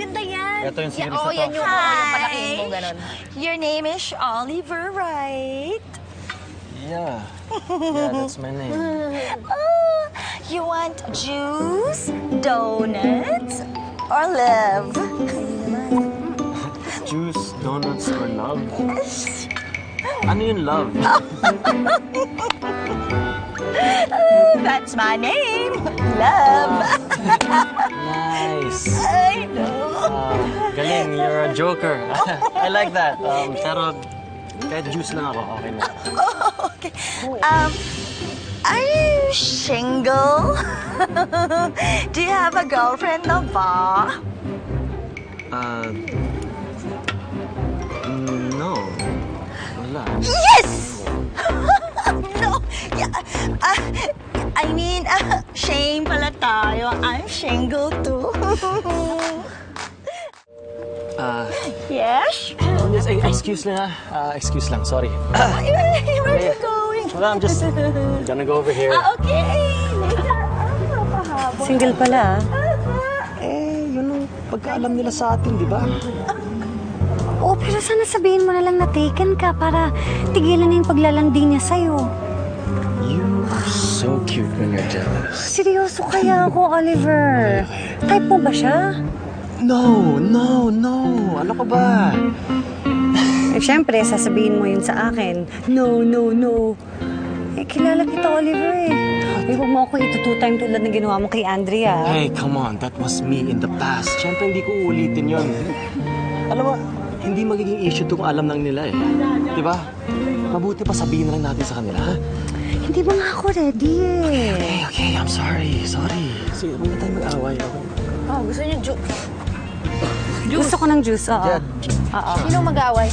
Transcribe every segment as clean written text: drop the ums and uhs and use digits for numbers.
maganda yan. Ito yung series Oo, na to. yan yung palakihin mo, Hi! ganun. Your name is Oliver, right? Yeah. Yeah, that's my name. Oh, you want juice, donuts, or love? Juice, donuts, or love? Ano yung love? That's my name, Love. Nice. I know. Galing, you're a joker. I like that. Pero kahit juice lang ako, okay na. Okay. Are you single? Do you have a girlfriend na ba? No. Wala. Yes! No. Yeah. I mean, shame pala tayo. I'm single too. Yes? Yes, excuse lang excuse lang, sorry. Where are you going? Wala, I'm just gonna go over here. Okay. Later. Pahabol. Single pala, Yun ang pagkaalam nila sa atin, di ba? Oo, pero sana sabihin mo na lang na taken ka para tigilan na yung paglalandi niya sa'yo. You are so cute when you're jealous. Seryoso kaya ako, Oliver. Type mo ba siya? No. Ano ka ba? Eh, syempre, sasabihin mo yun sa akin. No. Eh, kilala kita, Oliver eh. Eh, huwag mo ako itutu-time tulad ng ginawa mo kay Andrea. Hey, come on. That was me in the past. Siyempre, hindi ko uulitin yun. Alam mo, hindi magiging issue to kung alam lang nila eh. Di ba? Mabuti pa sabihin na lang natin sa kanila, ha? Hindi ba nga ako ready eh? Okay, I'm sorry. Sige, huwag na tayo mag-away. Okay? Oh, gusto niyo juice. Gusto ko ng juice, oo. Yeah. Oo. Sino mag-away?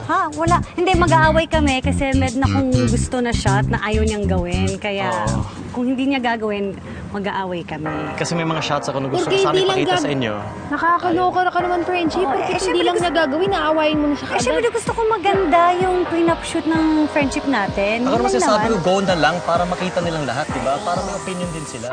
Ha? Wala. Hindi, mag-aaway kami kasi meron akong gusto na shot na ayaw niyang gawin. Kaya kung hindi niya gagawin, mag-aaway kami. Kasi may mga shots ako na gusto ko Porque sana hindi lang ipakita sa inyo. Nakakaloka ka naman, friendship. Porque hindi syempre lang niya gagawin, naawayin mo na siya Eh, agad. syempre gusto ko maganda yung prenup shoot ng friendship natin. Ako naman Yun lang sinasabi ko, naman. go na lang para makita nilang lahat, di ba? Para may opinion din sila.